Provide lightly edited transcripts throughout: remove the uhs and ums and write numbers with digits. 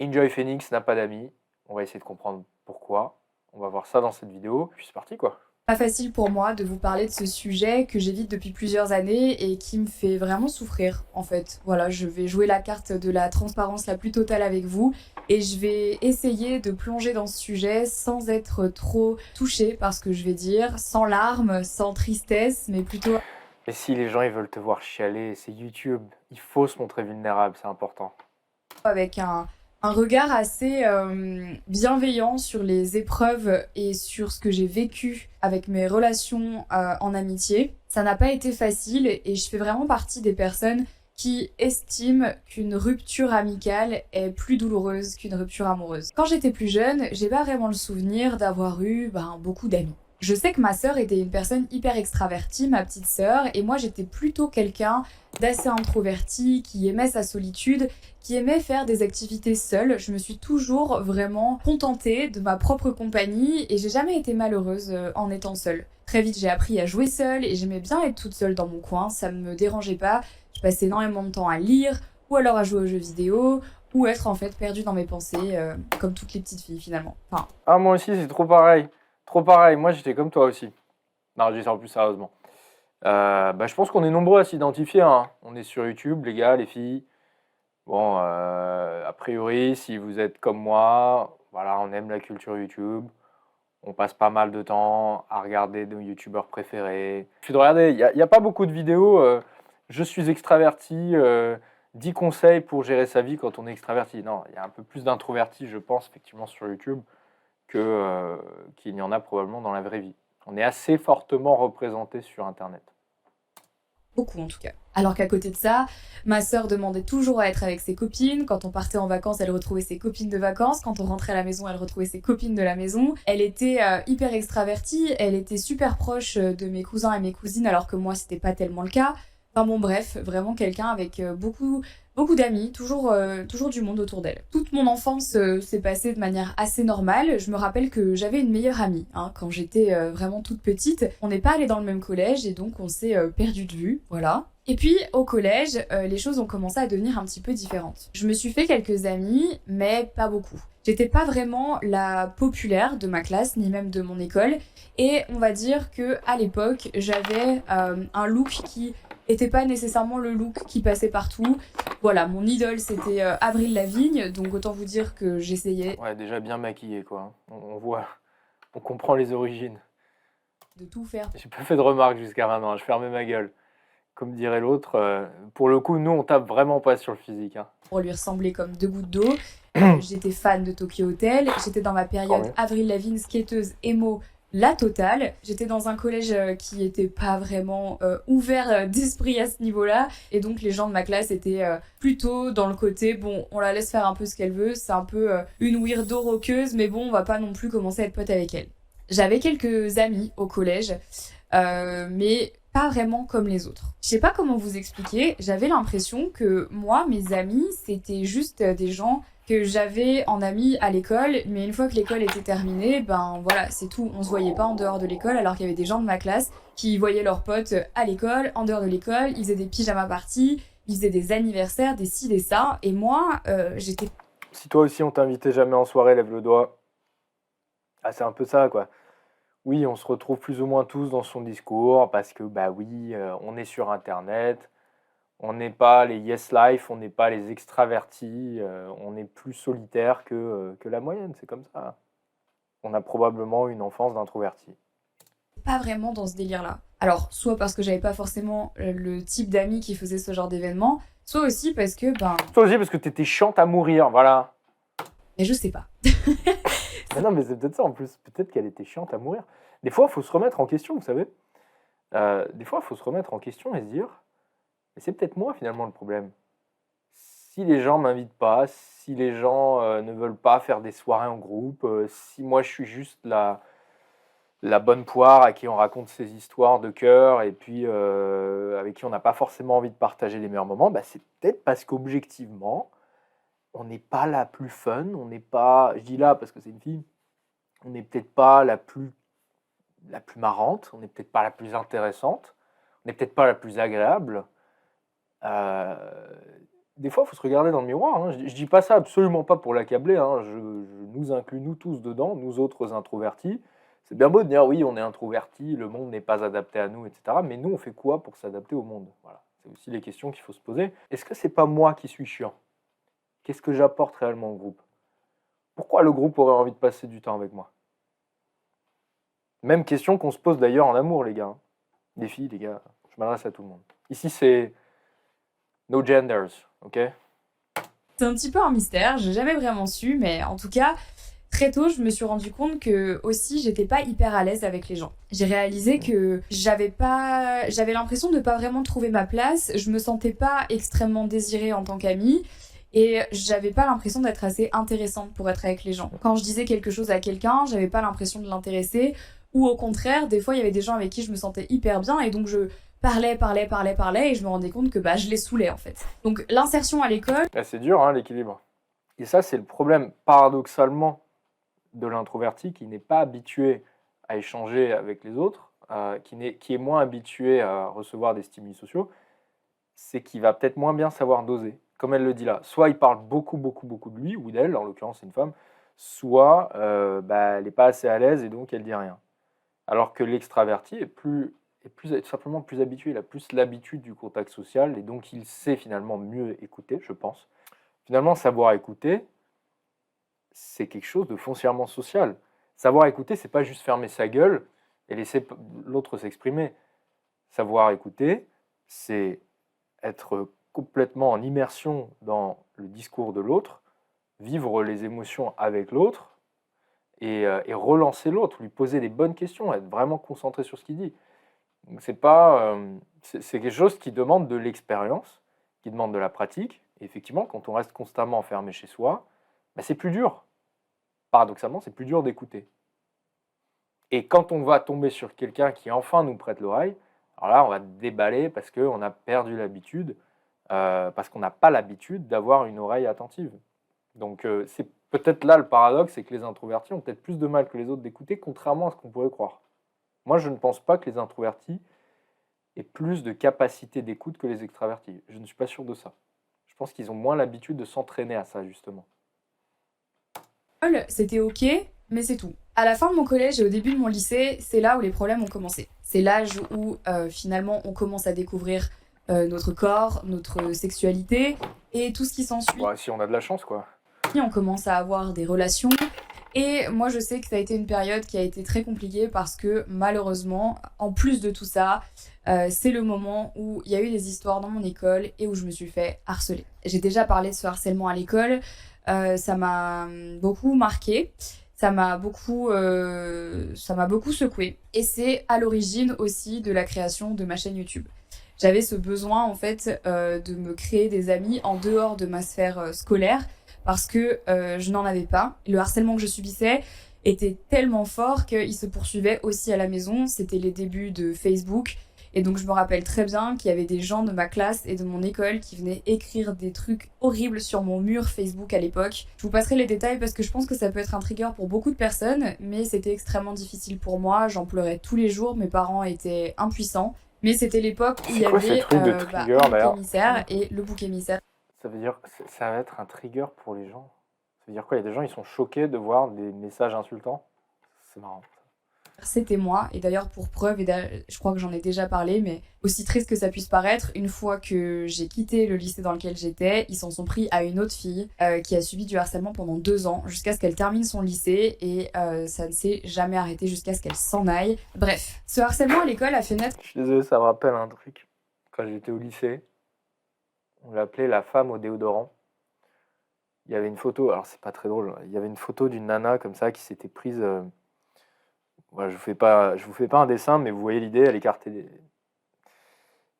Enjoy Phoenix n'a pas d'amis. On va essayer de comprendre pourquoi. On va voir ça dans cette vidéo. Puis c'est parti quoi. Pas facile pour moi de vous parler de ce sujet que j'évite depuis plusieurs années et qui me fait vraiment souffrir en fait. Voilà, je vais jouer la carte de la transparence la plus totale avec vous et je vais essayer de plonger dans ce sujet sans être trop touchée par ce que je vais dire, sans larmes, sans tristesse, mais plutôt Et si les gens ils veulent te voir chialer, c'est YouTube. Il faut se montrer vulnérable, c'est important. avec un regard assez bienveillant sur les épreuves et sur ce que j'ai vécu avec mes relations en amitié. Ça n'a pas été facile et je fais vraiment partie des personnes qui estiment qu'une rupture amicale est plus douloureuse qu'une rupture amoureuse. Quand j'étais plus jeune, j'ai pas vraiment le souvenir d'avoir eu beaucoup d'amis. Je sais que ma sœur était une personne hyper extravertie, ma petite sœur, et moi j'étais plutôt quelqu'un d'assez introverti, qui aimait sa solitude, qui aimait faire des activités seule. Je me suis toujours vraiment contentée de ma propre compagnie et j'ai jamais été malheureuse en étant seule. Très vite, j'ai appris à jouer seule et j'aimais bien être toute seule dans mon coin, ça me dérangeait pas. Je passais énormément de temps à lire ou alors à jouer aux jeux vidéo ou être en fait perdue dans mes pensées comme toutes les petites filles finalement. Enfin, Ah moi aussi c'est trop pareil. Trop pareil. Moi j'étais comme toi aussi. Non, je dis ça en plus sérieusement. Je pense qu'on est nombreux à s'identifier, hein. On est sur YouTube, les gars, les filles. Bon, a priori, si vous êtes comme moi, voilà, on aime la culture YouTube. On passe pas mal de temps à regarder nos youtubeurs préférés. Je suis de regarder, il y a pas beaucoup de vidéos. Je suis extraverti, 10 conseils pour gérer sa vie quand on est extraverti. Non, il y a un peu plus d'introvertis, je pense, effectivement, sur YouTube qu'il n'y en a probablement dans la vraie vie. On est assez fortement représenté sur Internet. beaucoup en tout cas. Alors qu'à côté de ça, ma sœur demandait toujours à être avec ses copines. Quand on partait en vacances, elle retrouvait ses copines de vacances. Quand on rentrait à la maison, elle retrouvait ses copines de la maison. Elle était hyper extravertie. Elle était super proche de mes cousins et mes cousines, alors que moi, c'était pas tellement le cas. Enfin bon, bref, vraiment quelqu'un avec beaucoup d'amis, toujours du monde autour d'elle. Toute mon enfance s'est passée de manière assez normale. Je me rappelle que j'avais une meilleure amie hein, quand j'étais vraiment toute petite. On n'est pas allé dans le même collège et donc on s'est perdu de vue, voilà. Et puis au collège, les choses ont commencé à devenir un petit peu différentes. Je me suis fait quelques amis, mais pas beaucoup. J'étais pas vraiment la populaire de ma classe, ni même de mon école. Et on va dire que à l'époque, j'avais un look qui était pas nécessairement le look qui passait partout. Voilà, mon idole c'était Avril Lavigne, donc autant vous dire que j'essayais Ouais, déjà bien maquillé, quoi. On voit, on comprend les origines. de tout faire J'ai pas fait de remarques jusqu'à maintenant, je fermais ma gueule. Comme dirait l'autre, pour le coup, nous, on tape vraiment pas sur le physique, hein. pour lui ressembler comme deux gouttes d'eau. J'étais fan de Tokyo Hotel, j'étais dans ma Tant période mieux. Avril Lavigne, skateuse, emo, la totale. J'étais dans un collège qui était pas vraiment ouvert d'esprit à ce niveau-là. Et donc les gens de ma classe étaient plutôt dans le côté, bon, on la laisse faire un peu ce qu'elle veut, c'est un peu une weirdo roqueuse, mais bon, on va pas non plus commencer à être pote avec elle. J'avais quelques amis au collège, mais pas vraiment comme les autres. Je sais pas comment vous expliquer, j'avais l'impression que moi, mes amis, c'était juste des gens que j'avais en amis à l'école, mais une fois que l'école était terminée, ben voilà, c'est tout. On se voyait pas en dehors de l'école, alors qu'il y avait des gens de ma classe qui voyaient leurs potes à l'école, en dehors de l'école, ils faisaient des pyjama parties, ils faisaient des anniversaires, des ci, des ça, et moi, j'étais Si toi aussi on t'invitait jamais en soirée, lève le doigt. Ah, c'est un peu ça, quoi. Oui, on se retrouve plus ou moins tous dans son discours parce que, bah oui, on est sur Internet, on n'est pas les yes life, on n'est pas les extravertis, on est plus solitaire que la moyenne, c'est comme ça. On a probablement une enfance d'introverti. pas vraiment dans ce délire-là. Alors, soit parce que j'avais pas forcément le type d'amis qui faisait ce genre d'événement, soit aussi parce que, Toi aussi parce que t'étais chiante à mourir, voilà. mais je sais pas. Mais non, mais c'est peut-être ça en plus. Peut-être qu'elle était chiante à mourir. Des fois, il faut se remettre en question, vous savez. Des fois, il faut se remettre en question et se dire, mais c'est peut-être moi finalement le problème. Si les gens m'invitent pas, si les gens ne veulent pas faire des soirées en groupe, si moi je suis juste la bonne poire à qui on raconte ses histoires de cœur et puis avec qui on n'a pas forcément envie de partager les meilleurs moments, bah, c'est peut-être parce qu'objectivement, on n'est pas la plus fun, on n'est pas, je dis là parce que c'est une fille, on n'est peut-être pas la plus marrante, on n'est peut-être pas la plus intéressante, on n'est peut-être pas la plus agréable. Euh, des fois, il faut se regarder dans le miroir, hein. Je dis pas ça absolument pas pour l'accabler, hein. Je nous inclus, nous tous dedans, nous autres introvertis. C'est bien beau de dire: «Oui, on est introvertis, le monde n'est pas adapté à nous» et cetera, mais nous, on fait quoi pour s'adapter au monde? Voilà, c'est aussi les questions qu'il faut se poser. Est-ce que c'est pas moi qui suis chiant? Qu'est-ce que j'apporte réellement au groupe? Pourquoi le groupe aurait envie de passer du temps avec moi? Même question qu'on se pose d'ailleurs en amour, les gars, hein. Les filles, les gars, je m'adresse à tout le monde. Ici, c'est no genders, OK? C'est un petit peu un mystère, j'ai jamais vraiment su, mais en tout cas, très tôt, je me suis rendu compte que aussi j'étais pas hyper à l'aise avec les gens. J'ai réalisé que j'avais l'impression de pas vraiment trouver ma place, je me sentais pas extrêmement désirée en tant qu'amie. Et j'avais pas l'impression d'être assez intéressante pour être avec les gens. Quand je disais quelque chose à quelqu'un, j'avais pas l'impression de l'intéresser. Ou au contraire, des fois, il y avait des gens avec qui je me sentais hyper bien et donc je parlais et je me rendais compte que je les saoulais en fait. Donc l'insertion à l'école... Ah, c'est dur, hein, l'équilibre. Et ça, c'est le problème, paradoxalement, de l'introverti qui n'est pas habitué à échanger avec les autres, qui est moins habitué à recevoir des stimuli sociaux, c'est qu'il va peut-être moins bien savoir doser. Comme elle le dit là, soit il parle beaucoup de lui ou d'elle, en l'occurrence c'est une femme, soit elle n'est pas assez à l'aise et donc elle dit rien. Alors que l'extraverti est simplement plus habitué, il a plus l'habitude du contact social et donc il sait finalement mieux écouter, je pense. Finalement, savoir écouter, c'est quelque chose de foncièrement social. Savoir écouter, c'est pas juste fermer sa gueule et laisser l'autre s'exprimer. Savoir écouter, c'est être complètement en immersion dans le discours de l'autre, vivre les émotions avec l'autre et relancer l'autre, lui poser des bonnes questions, être vraiment concentré sur ce qu'il dit. Donc c'est quelque chose qui demande de l'expérience, qui demande de la pratique. Et effectivement, quand on reste constamment enfermé chez soi, c'est plus dur. Paradoxalement, c'est plus dur d'écouter. Et quand on va tomber sur quelqu'un qui enfin nous prête l'oreille, alors là, on va déballer parce qu'on a perdu l'habitude, parce qu'on n'a pas l'habitude d'avoir une oreille attentive. Donc c'est peut-être là le paradoxe, c'est que les introvertis ont peut-être plus de mal que les autres d'écouter, contrairement à ce qu'on pourrait croire. Moi, je ne pense pas que les introvertis aient plus de capacité d'écoute que les extravertis. Je ne suis pas sûr de ça. Je pense qu'ils ont moins l'habitude de s'entraîner à ça, justement. C'était ok, mais c'est tout. À la fin de mon collège et au début de mon lycée, c'est là où les problèmes ont commencé. C'est l'âge où finalement on commence à découvrir notre corps, notre sexualité et tout ce qui s'ensuit. Ouais, si on a de la chance, quoi. On commence à avoir des relations. Et moi, je sais que ça a été une période qui a été très compliquée parce que malheureusement, en plus de tout ça, c'est le moment où il y a eu des histoires dans mon école et où je me suis fait harceler. J'ai déjà parlé de ce harcèlement à l'école. Ça m'a beaucoup marqué. Ça m'a beaucoup secoué. Et c'est à l'origine aussi de la création de ma chaîne YouTube. J'avais ce besoin en fait de me créer des amis en dehors de ma sphère scolaire parce que je n'en avais pas. Le harcèlement que je subissais était tellement fort qu'il se poursuivait aussi à la maison. C'était les débuts de Facebook. Et donc je me rappelle très bien qu'il y avait des gens de ma classe et de mon école qui venaient écrire des trucs horribles sur mon mur Facebook à l'époque. Je vous passerai les détails parce que je pense que ça peut être un trigger pour beaucoup de personnes, mais c'était extrêmement difficile pour moi. J'en pleurais tous les jours, mes parents étaient impuissants. Mais c'était l'époque où il y avait un bouc émissaire et le bouc émissaire. Ça veut dire ça va être un trigger pour les gens. Ça veut dire quoi? Il y a des gens, ils sont choqués de voir des messages insultants? C'est marrant. C'était moi, et d'ailleurs pour preuve, je crois que j'en ai déjà parlé, mais aussi triste que ça puisse paraître, une fois que j'ai quitté le lycée dans lequel j'étais, ils s'en sont pris à une autre fille qui a subi du harcèlement pendant 2 ans, jusqu'à ce qu'elle termine son lycée, et ça ne s'est jamais arrêté jusqu'à ce qu'elle s'en aille. Bref, ce harcèlement à l'école a fait naître... Je suis désolé, ça me rappelle un truc. Quand j'étais au lycée, on l'appelait la femme au déodorant. Il y avait une photo, alors c'est pas très drôle, il y avait une photo d'une nana comme ça qui s'était prise... Voilà, je vous fais pas un dessin, mais vous voyez l'idée, elle écartait des...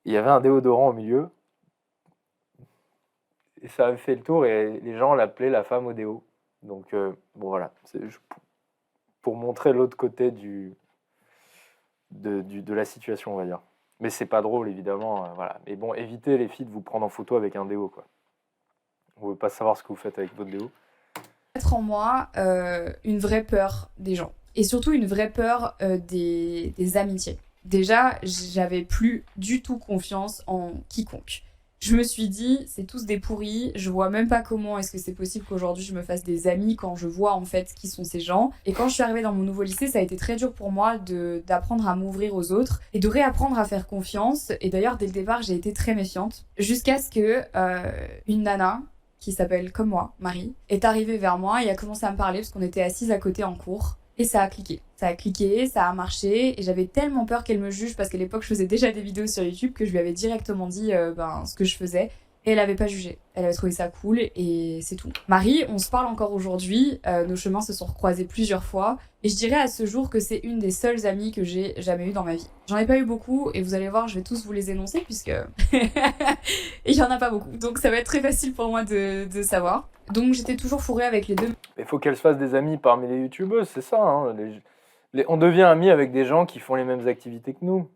Il y avait un déodorant au milieu, et ça avait fait le tour, et les gens l'appelaient la femme au déo. Donc, bon voilà, pour montrer l'autre côté de la situation, on va dire. Mais c'est pas drôle, évidemment, voilà. Mais bon, évitez les filles de vous prendre en photo avec un déo, quoi. On veut pas savoir ce que vous faites avec votre déo. Mettre en moi une vraie peur des gens. Et surtout une vraie peur des amitiés. Déjà, j'avais plus du tout confiance en quiconque. Je me suis dit, c'est tous des pourris, je vois même pas comment est-ce que c'est possible qu'aujourd'hui je me fasse des amis quand je vois en fait qui sont ces gens. Et quand je suis arrivée dans mon nouveau lycée, ça a été très dur pour moi d'apprendre à m'ouvrir aux autres et de réapprendre à faire confiance. Et d'ailleurs, dès le départ, j'ai été très méfiante. Jusqu'à ce que une nana, qui s'appelle comme moi, Marie, est arrivée vers moi et a commencé à me parler parce qu'on était assises à côté en cours. Et ça a cliqué. Ça a cliqué, ça a marché, et j'avais tellement peur qu'elle me juge parce qu'à l'époque je faisais déjà des vidéos sur YouTube que je lui avais directement dit ce que je faisais. Et elle avait pas jugé. Elle avait trouvé ça cool et c'est tout. Marie, on se parle encore aujourd'hui, nos chemins se sont recroisés plusieurs fois, et je dirais à ce jour que c'est une des seules amies que j'ai jamais eues dans ma vie. J'en ai pas eu beaucoup, et vous allez voir, je vais tous vous les énoncer puisque il y en a pas beaucoup. Donc ça va être très facile pour moi de savoir. Donc j'étais toujours fourrée avec les deux. Il faut qu'elle se fasse des amis parmi les youtubeuses, c'est ça. Hein, on devient amis avec des gens qui font les mêmes activités que nous.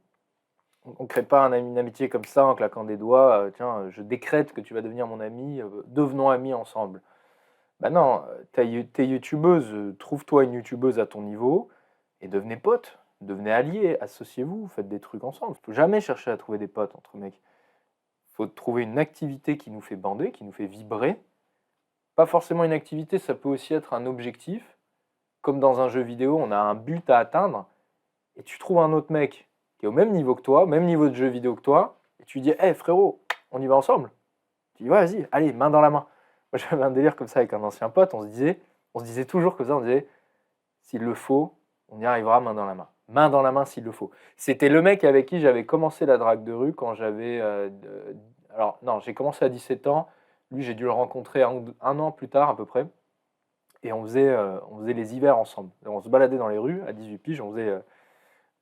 On ne crée pas une amitié comme ça en claquant des doigts. Tiens, je décrète que tu vas devenir mon ami, devenons amis ensemble. Ben non, t'es youtubeuse, trouve-toi une youtubeuse à ton niveau et devenez potes, devenez alliés, associez-vous, faites des trucs ensemble. Il ne faut jamais chercher à trouver des potes entre mecs. Il faut trouver une activité qui nous fait bander, qui nous fait vibrer. Pas forcément une activité, ça peut aussi être un objectif. Comme dans un jeu vidéo, on a un but à atteindre et tu trouves un autre mec qui est au même niveau que toi, même niveau de jeu vidéo que toi, et tu lui dis « Hey frérot, on y va ensemble ?» Tu dis « Ouais, vas-y, allez, main dans la main. » Moi j'avais un délire comme ça avec un ancien pote, on se disait toujours comme ça, on disait « S'il le faut, on y arrivera main dans la main. Main dans la main s'il le faut. » C'était le mec avec qui j'avais commencé la drague de rue quand j'avais... alors non, j'ai commencé à 17 ans, lui j'ai dû le rencontrer un an plus tard à peu près, et on faisait les hivers ensemble. On se baladait dans les rues, à 18 piges, on faisait...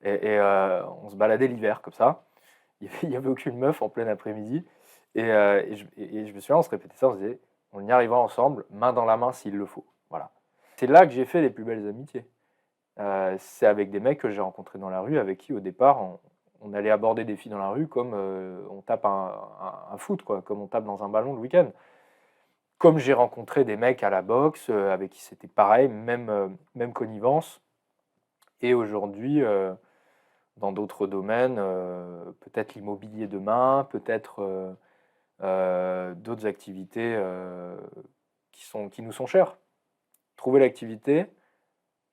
on se baladait l'hiver comme ça. Il n'y avait aucune meuf en plein après-midi. Et je me souviens, on se répétait ça, on se disait, on y arrivera ensemble, main dans la main s'il le faut. Voilà. C'est là que j'ai fait les plus belles amitiés. C'est avec des mecs que j'ai rencontrés dans la rue, avec qui au départ, on allait aborder des filles dans la rue comme on tape un foot, quoi, comme on tape dans un ballon le week-end. Comme j'ai rencontré des mecs à la boxe, avec qui c'était pareil, même connivence. Et aujourd'hui, dans d'autres domaines, peut-être l'immobilier demain, peut-être d'autres activités qui nous sont chères. Trouver l'activité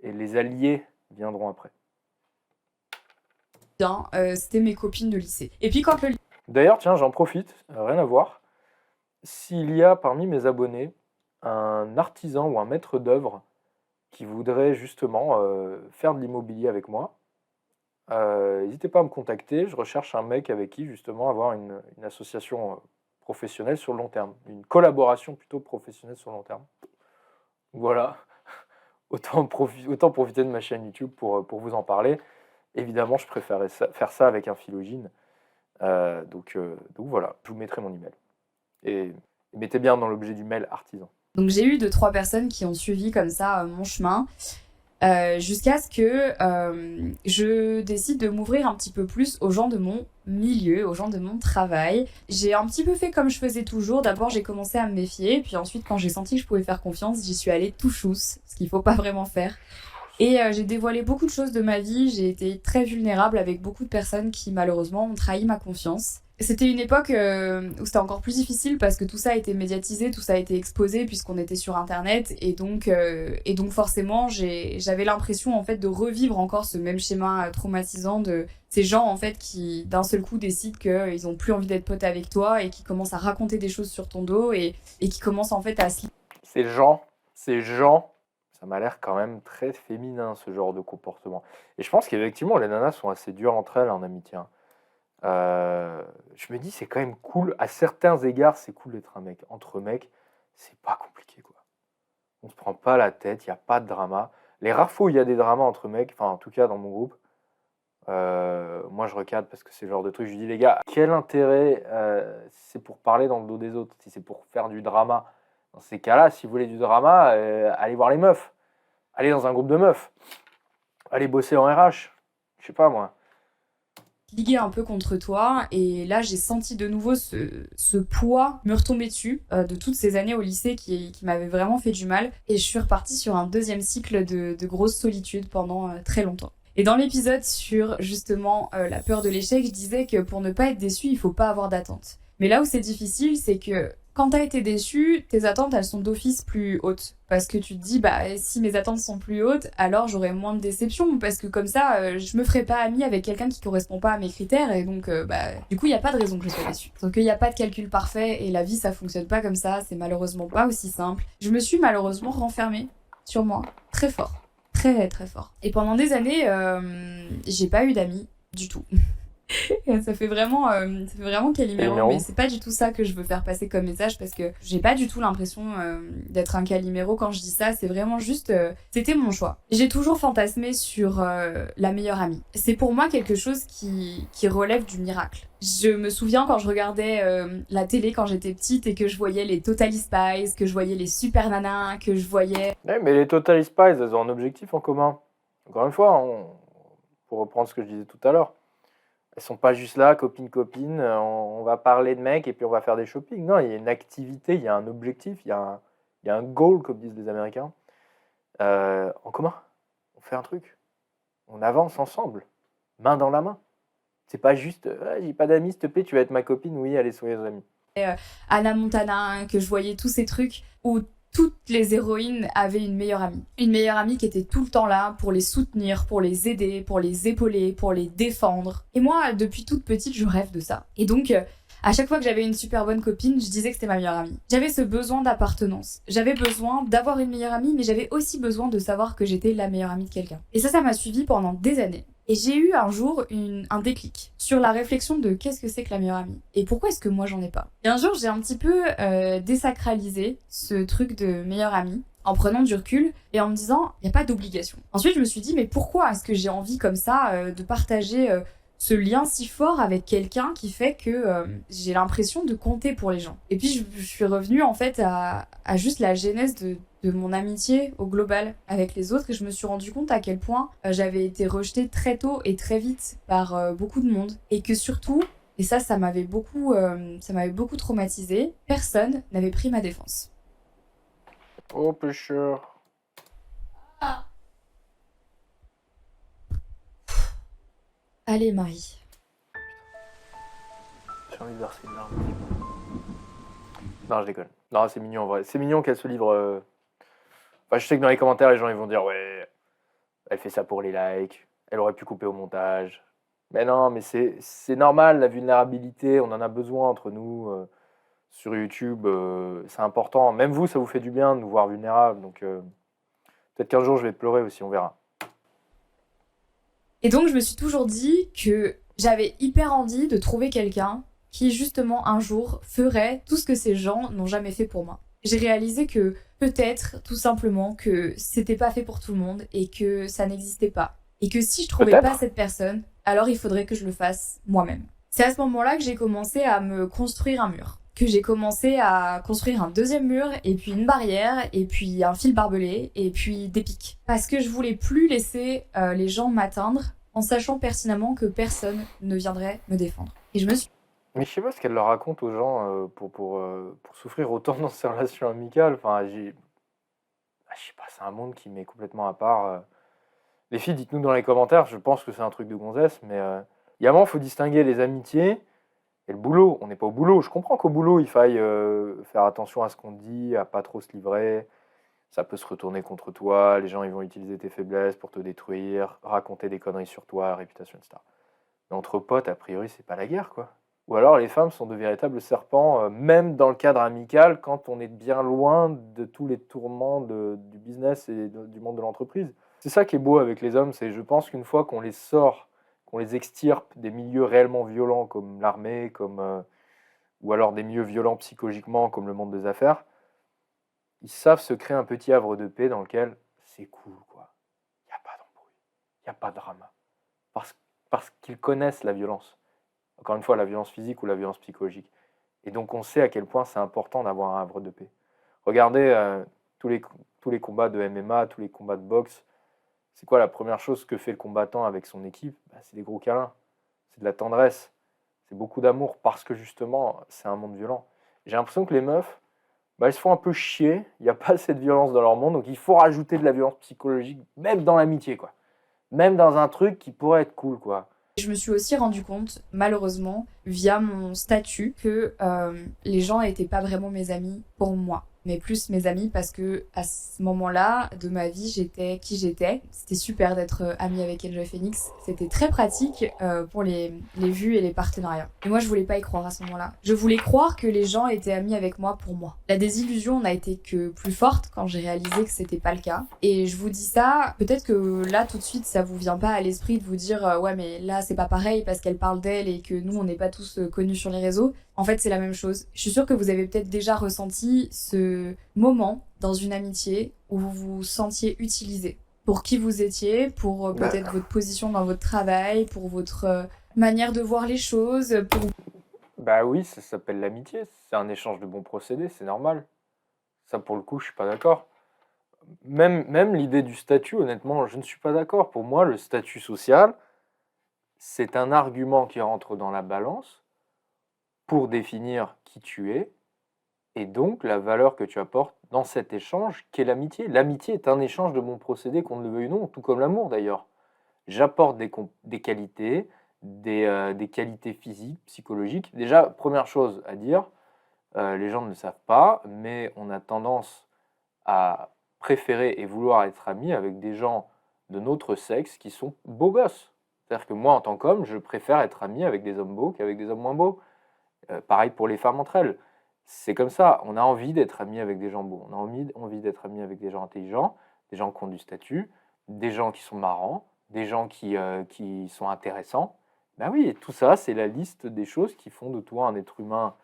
et les alliés viendront après. Bien, c'était mes copines de lycée. Et puis quand le... D'ailleurs, tiens, j'en profite, rien à voir. S'il y a parmi mes abonnés un artisan ou un maître d'œuvre qui voudrait justement faire de l'immobilier avec moi, n'hésitez pas à me contacter. Je recherche un mec avec qui justement avoir une association professionnelle sur le long terme, une collaboration plutôt professionnelle sur le long terme. Voilà, autant profiter de ma chaîne YouTube pour vous en parler. Évidemment, je préférais faire ça avec un philogine. Donc voilà, je vous mettrai mon email. Et mettez bien dans l'objet du mail artisan. Donc j'ai eu 2-3 personnes qui ont suivi comme ça mon chemin. Jusqu'à ce que je décide de m'ouvrir un petit peu plus aux gens de mon milieu, aux gens de mon travail. J'ai un petit peu fait comme je faisais toujours. D'abord, j'ai commencé à me méfier. Puis ensuite, quand j'ai senti que je pouvais faire confiance, j'y suis allée tout chousse, ce qu'il faut pas vraiment faire. Et j'ai dévoilé beaucoup de choses de ma vie. J'ai été très vulnérable avec beaucoup de personnes qui, malheureusement, ont trahi ma confiance. C'était une époque où c'était encore plus difficile parce que tout ça a été médiatisé, tout ça a été exposé puisqu'on était sur Internet et donc forcément j'avais l'impression en fait de revivre encore ce même schéma traumatisant de ces gens en fait qui d'un seul coup décident qu'ils ont plus envie d'être potes avec toi et qui commencent à raconter des choses sur ton dos et qui commencent en fait à se... Ces gens, ça m'a l'air quand même très féminin ce genre de comportement. Et je pense qu'effectivement les nanas sont assez dures entre elles en amitié. Je me dis c'est quand même cool, à certains égards c'est cool d'être un mec. Entre mecs, c'est pas compliqué quoi. On se prend pas la tête, il n'y a pas de drama. Les rares fois où il y a des dramas entre mecs, enfin en tout cas dans mon groupe, moi je recadre parce que c'est le genre de truc, je dis les gars, quel intérêt c'est pour parler dans le dos des autres, si c'est pour faire du drama. Dans ces cas-là, si vous voulez du drama, allez voir les meufs, allez dans un groupe de meufs, allez bosser en RH, je sais pas moi. Liguer un peu contre toi et là j'ai senti de nouveau ce poids me retomber dessus de toutes ces années au lycée qui m'avaient vraiment fait du mal et je suis repartie sur un deuxième cycle de grosse solitude pendant très longtemps. Et dans l'épisode sur justement la peur de l'échec, je disais que pour ne pas être déçu, il faut pas avoir d'attente. Mais là où c'est difficile, c'est que quand t'as été déçu, tes attentes, elles sont d'office plus hautes. Parce que tu te dis, bah, si mes attentes sont plus hautes, alors j'aurai moins de déception. Parce que comme ça, je me ferai pas amie avec quelqu'un qui correspond pas à mes critères. Et donc, bah, du coup, il n'y a pas de raison que je sois déçue. Donc, il n'y a pas de calcul parfait. Et la vie, ça fonctionne pas comme ça. C'est malheureusement pas aussi simple. Je me suis malheureusement renfermée sur moi. Très fort. Très, très fort. Et pendant des années, j'ai pas eu d'amis du tout. Ça fait vraiment Calimero, mais c'est pas du tout ça que je veux faire passer comme message parce que j'ai pas du tout l'impression d'être un Calimero quand je dis ça. C'est vraiment juste, c'était mon choix. J'ai toujours fantasmé sur la meilleure amie. C'est pour moi quelque chose qui relève du miracle. Je me souviens quand je regardais la télé quand j'étais petite et que je voyais les Totally Spies, que je voyais les Super Nanas, que je voyais... Ouais, mais les Total Spies, elles ont un objectif en commun. Encore une fois, pour reprendre ce que je disais tout à l'heure, elles sont pas juste là, copine, on va parler de mecs et puis on va faire des shopping. Non, il y a une activité, il y a un objectif, il y a un goal, comme disent les Américains, en commun. On fait un truc. On avance ensemble, main dans la main. C'est pas juste, ah, j'ai pas d'amis, s'il te plaît, tu vas être ma copine, oui, allez, soyez amis. Anna Montana, que je voyais tous ces trucs où toutes les héroïnes avaient une meilleure amie. Une meilleure amie qui était tout le temps là pour les soutenir, pour les aider, pour les épauler, pour les défendre. Et moi, depuis toute petite, je rêve de ça. Et donc, à chaque fois que j'avais une super bonne copine, je disais que c'était ma meilleure amie. J'avais ce besoin d'appartenance. J'avais besoin d'avoir une meilleure amie, mais j'avais aussi besoin de savoir que j'étais la meilleure amie de quelqu'un. Et ça m'a suivi pendant des années. Et j'ai eu un jour un déclic sur la réflexion de qu'est-ce que c'est que la meilleure amie et pourquoi est-ce que moi j'en ai pas. Et un jour j'ai un petit peu désacralisé ce truc de meilleure amie en prenant du recul et en me disant il n'y a pas d'obligation. Ensuite je me suis dit mais pourquoi est-ce que j'ai envie comme ça de partager ce lien si fort avec quelqu'un qui fait que j'ai l'impression de compter pour les gens. Et puis je suis revenue en fait à juste la genèse de mon amitié au global avec les autres et je me suis rendu compte à quel point j'avais été rejetée très tôt et très vite par beaucoup de monde et que surtout, et ça m'avait beaucoup traumatisée, personne n'avait pris ma défense. Oh, pêcheur. Ah. Allez Marie. J'ai envie de verser une larme. Non, je déconne. Non, c'est mignon en vrai. C'est mignon qu'elle se livre. Enfin, je sais que dans les commentaires, les gens ils vont dire ouais, elle fait ça pour les likes, elle aurait pu couper au montage. Mais non, mais c'est normal, la vulnérabilité, on en a besoin entre nous. Sur YouTube, c'est important. Même vous, ça vous fait du bien de nous voir vulnérables. Donc peut-être qu'un jour, je vais pleurer aussi, on verra. Et donc, je me suis toujours dit que j'avais hyper envie de trouver quelqu'un qui, justement, un jour, ferait tout ce que ces gens n'ont jamais fait pour moi. J'ai réalisé que peut-être, tout simplement, que c'était pas fait pour tout le monde et que ça n'existait pas. Et que si je trouvais pas cette personne, alors il faudrait que je le fasse moi-même. C'est à ce moment-là que j'ai commencé à me construire un mur. Que j'ai commencé à construire un deuxième mur, et puis une barrière, et puis un fil barbelé, et puis des pics. Parce que je voulais plus laisser les gens m'atteindre en sachant pertinemment que personne ne viendrait me défendre. Et je me suis... Mais je sais pas ce qu'elle leur raconte aux gens pour souffrir autant dans ces relations amicales. Enfin, je sais pas, c'est un monde qui met complètement à part. Les filles, dites-nous dans les commentaires, je pense que c'est un truc de gonzesse, mais il y a un moment, il faut distinguer les amitiés et le boulot. On n'est pas au boulot. Je comprends qu'au boulot, il faille faire attention à ce qu'on dit, à pas trop se livrer. Ça peut se retourner contre toi, les gens ils vont utiliser tes faiblesses pour te détruire, raconter des conneries sur toi, réputation, etc. Mais entre potes, a priori, c'est pas la guerre, quoi. Ou alors les femmes sont de véritables serpents, même dans le cadre amical, quand on est bien loin de tous les tourments du business et du monde de l'entreprise. C'est ça qui est beau avec les hommes, c'est je pense qu'une fois qu'on les sort, qu'on les extirpe des milieux réellement violents comme l'armée, ou alors des milieux violents psychologiquement comme le monde des affaires, ils savent se créer un petit havre de paix dans lequel c'est cool, quoi. Il n'y a pas d'embrouille, il n'y a pas de drama. Parce qu'ils connaissent la violence. Encore une fois, la violence physique ou la violence psychologique. Et donc on sait à quel point c'est important d'avoir un havre de paix. Regardez tous les combats de MMA, tous les combats de boxe. C'est quoi la première chose que fait le combattant avec son équipe? C'est des gros câlins, c'est de la tendresse, c'est beaucoup d'amour parce que justement c'est un monde violent. J'ai l'impression que les meufs, elles se font un peu chier, il n'y a pas assez de violence dans leur monde, donc il faut rajouter de la violence psychologique, même dans l'amitié, quoi. Même dans un truc qui pourrait être cool, quoi. Je me suis aussi rendu compte, malheureusement, via mon statut, que les gens n'étaient pas vraiment mes amis pour moi, mais plus mes amis parce que à ce moment-là de ma vie, j'étais qui j'étais. C'était super d'être amie avec Enjoy Phoenix. C'était très pratique pour les vues et les partenariats. Et moi, je voulais pas y croire à ce moment-là. Je voulais croire que les gens étaient amis avec moi pour moi. La désillusion n'a été que plus forte quand j'ai réalisé que c'était pas le cas. Et je vous dis ça, peut-être que là, tout de suite, ça vous vient pas à l'esprit de vous dire ouais, mais là, c'est pas pareil parce qu'elle parle d'elle et que nous, on n'est pas tous connus sur les réseaux. En fait, c'est la même chose. Je suis sûre que vous avez peut-être déjà ressenti ce moment dans une amitié où vous vous sentiez utilisé. Pour qui vous étiez, pour peut-être votre position dans votre travail, pour votre manière de voir les choses, pour... Bah oui, ça s'appelle l'amitié. C'est un échange de bons procédés, c'est normal. Ça, pour le coup, je suis pas d'accord. Même l'idée du statut, honnêtement, je ne suis pas d'accord. Pour moi, le statut social, c'est un argument qui rentre dans la balance pour définir qui tu es et donc la valeur que tu apportes dans cet échange qu'est l'amitié. L'amitié est un échange de bons procédés, qu'on ne le veuille ou non, tout comme l'amour d'ailleurs. J'apporte des qualités, des qualités physiques, psychologiques. Déjà, première chose à dire, les gens ne le savent pas, mais on a tendance à préférer et vouloir être amis avec des gens de notre sexe qui sont beaux gosses. C'est-à-dire que moi, en tant qu'homme, je préfère être ami avec des hommes beaux qu'avec des hommes moins beaux. Pareil pour les femmes entre elles. C'est comme ça, on a envie d'être amis avec des gens beaux, on a envie d'être amis avec des gens intelligents, des gens qui ont du statut, des gens qui sont marrants, des gens qui sont intéressants. Ben oui, tout ça, c'est la liste des choses qui font de toi un être humain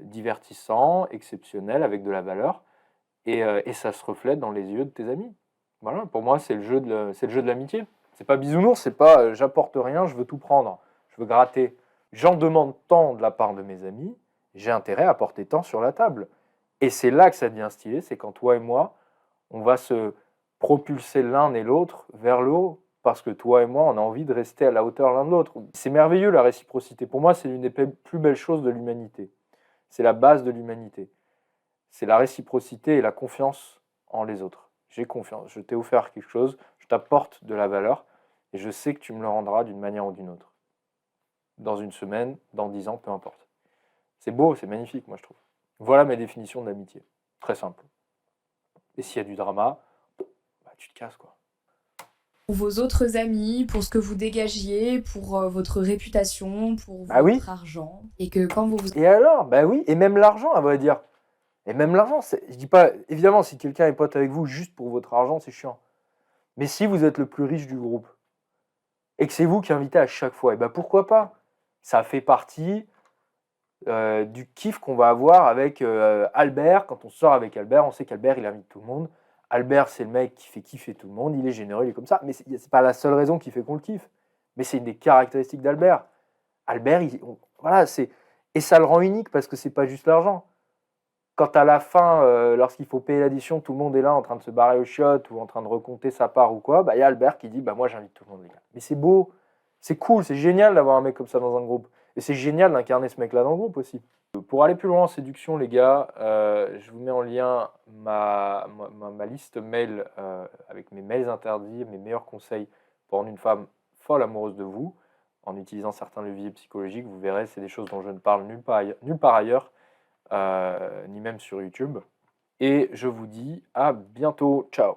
divertissant, exceptionnel, avec de la valeur, et ça se reflète dans les yeux de tes amis. Voilà, pour moi, c'est le jeu de l'amitié. C'est pas bisounours, c'est pas j'apporte rien, je veux tout prendre, je veux gratter. J'en demande tant de la part de mes amis, j'ai intérêt à apporter tant sur la table. Et c'est là que ça devient stylé, c'est quand toi et moi, on va se propulser l'un et l'autre vers le haut, parce que toi et moi, on a envie de rester à la hauteur l'un de l'autre. C'est merveilleux la réciprocité. Pour moi, c'est l'une des plus belles choses de l'humanité. C'est la base de l'humanité. C'est la réciprocité et la confiance en les autres. J'ai confiance, je t'ai offert quelque chose, je t'apporte de la valeur, et je sais que tu me le rendras d'une manière ou d'une autre. Dans une semaine, dans 10 ans, peu importe. C'est beau, c'est magnifique, moi je trouve. Voilà ma définition de l'amitié. Très simple. Et s'il y a du drama, bah, tu te casses quoi. Pour vos autres amis, pour ce que vous dégagiez, pour votre réputation, pour Bah oui. votre argent. Et que quand vous vous... Et alors, bah oui, et même l'argent, à vrai dire. Et même l'argent, je dis pas, évidemment, si quelqu'un est pote avec vous juste pour votre argent, c'est chiant. Mais si vous êtes le plus riche du groupe, et que c'est vous qui invitez à chaque fois, et ben pourquoi pas? Ça fait partie du kiff qu'on va avoir avec Albert. Quand on sort avec Albert, on sait qu'Albert, il invite tout le monde. Albert, c'est le mec qui fait kiffer tout le monde, il est généreux, il est comme ça. Mais c'est pas la seule raison qui fait qu'on le kiffe. Mais c'est une des caractéristiques d'Albert. Albert, voilà, et ça le rend unique parce que c'est pas juste l'argent. Quand à la fin, lorsqu'il faut payer l'addition, tout le monde est là en train de se barrer au shot ou en train de recompter sa part ou quoi, bah il y a Albert qui dit bah moi j'invite tout le monde les gars. Mais c'est beau, c'est cool, c'est génial d'avoir un mec comme ça dans un groupe. Et c'est génial d'incarner ce mec-là dans le groupe aussi. Pour aller plus loin en séduction, les gars, je vous mets en lien ma liste mail avec mes mails interdits, mes meilleurs conseils pour rendre une femme folle amoureuse de vous, en utilisant certains leviers psychologiques. Vous verrez, c'est des choses dont je ne parle nulle part ailleurs, ni même sur YouTube. Et je vous dis à bientôt. Ciao.